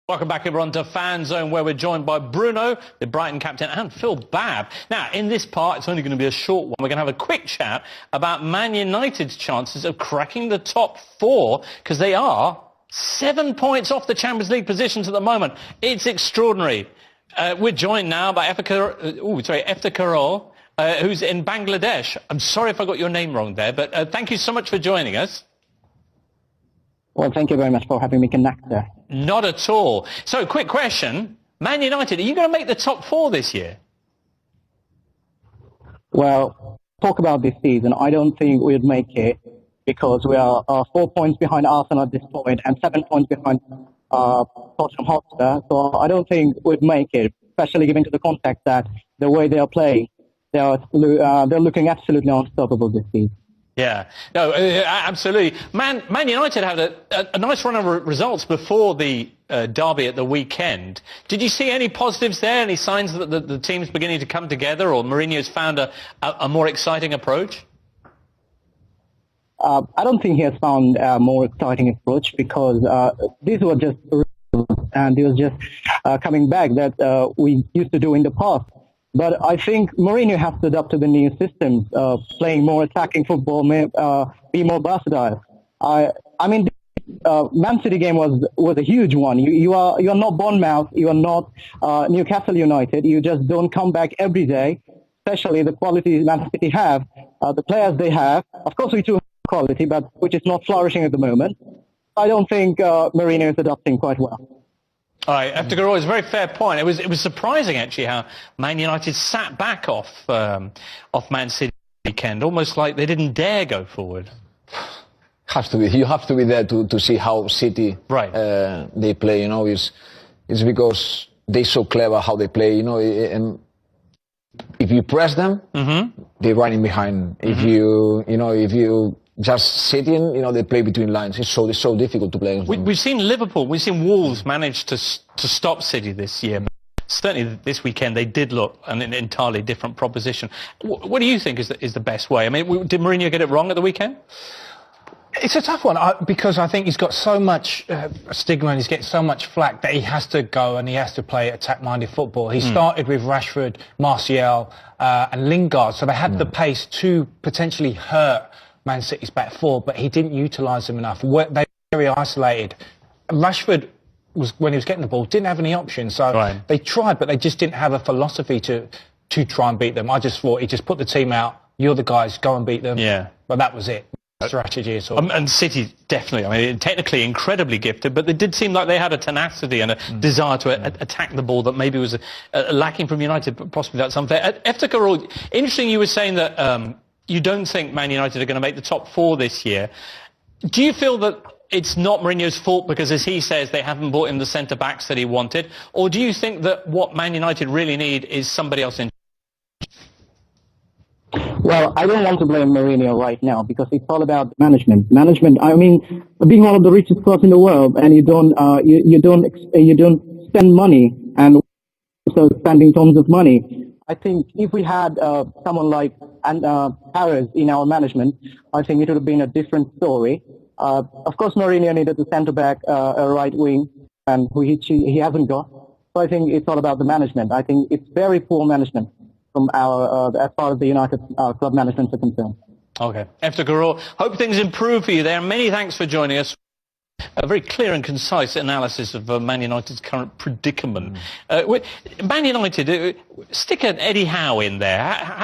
Welcome back everyone to Fan Zone, where we're joined by Bruno, the Brighton captain, and Phil Babb. Now, in this part, it's only going to be a short one. We're going to have a quick chat about Man United's chances of cracking the top four, because they are 7 points off the Champions League positions at the moment. It's extraordinary. We're joined now by Eftekarol, who's in Bangladesh. I'm sorry if I got your name wrong there, but thank you so much for joining us. Well, thank you very much for having me connect there. Not at all. So, quick question. Man United, are you going to make the top four this year? Well, talk about this season. I don't think we'd make it because we are 4 points behind Arsenal at this point and 7 points behind Tottenham Hotspur. So I don't think we'd make it, especially given to the context that the way they are playing, they're looking absolutely unstoppable this season. Yeah, no, absolutely. Man United had a nice run of results before the derby at the weekend. Did you see any positives there? Any signs that the team's beginning to come together, or Mourinho's found a more exciting approach? I don't think he has found a more exciting approach because these were just and he was just coming back that we used to do in the past. But I think Mourinho has to adapt to the new systems, playing more attacking football, be more versatile. I mean, Man City game was a huge one. You are not Bournemouth, you are not Newcastle United. You just don't come back every day, especially the quality Man City have, the players they have. Of course, we do have quality, but which is not flourishing at the moment. I don't think Mourinho is adapting quite well. All right, Eftekarol, it's a very fair point. It was surprising, actually, how Man United sat back off Man City weekend, almost like they didn't dare go forward. Has to be. You have to be there to see how City they play. You know, it's because they're so clever how they play. You know, and if you press them, they're running behind. If you just sitting, they play between lines. It's so difficult to play. We've seen Liverpool, we've seen Wolves manage to stop City this year. Certainly this weekend they did look an entirely different proposition. What do you think is the best way? I mean, did Mourinho get it wrong at the weekend? It's a tough one because I think he's got so much stigma and he's getting so much flack that he has to go and he has to play attack-minded football. He started with Rashford, Martial and Lingard, so they had the pace to potentially hurt Man City's back four, but he didn't utilise them enough. They were very isolated. Rashford, when he was getting the ball, didn't have any options, so they tried, but they just didn't have a philosophy to try and beat them. I just thought he just put the team out, you're the guys, go and beat them. Yeah. But that was it. Strategy at all. And City, definitely, I mean, technically incredibly gifted, but it did seem like they had a tenacity and a desire to attack the ball that maybe was lacking from United, but possibly that's unfair. Eftekarol, interesting you were saying that you don't think Man United are going to make the top four this year. Do you feel that it's not Mourinho's fault because, as he says, they haven't bought him the centre-backs that he wanted? Or do you think that what Man United really need is somebody else in? Well, I don't want to blame Mourinho right now because it's all about management. Management. I mean, being one of the richest clubs in the world, and you don't spend money and also spending tons of money. I think if we had someone like Harris in our management, I think it would have been a different story. Of course, Mourinho needed a centre-back, a right wing, and he hasn't got. So I think it's all about the management. I think it's very poor management from as far as the United club management are concerned. Okay. Eftekarol, hope things improve for you there. Many thanks for joining us. A very clear and concise analysis of Man United's current predicament. Man United, stick an Eddie Howe in there. How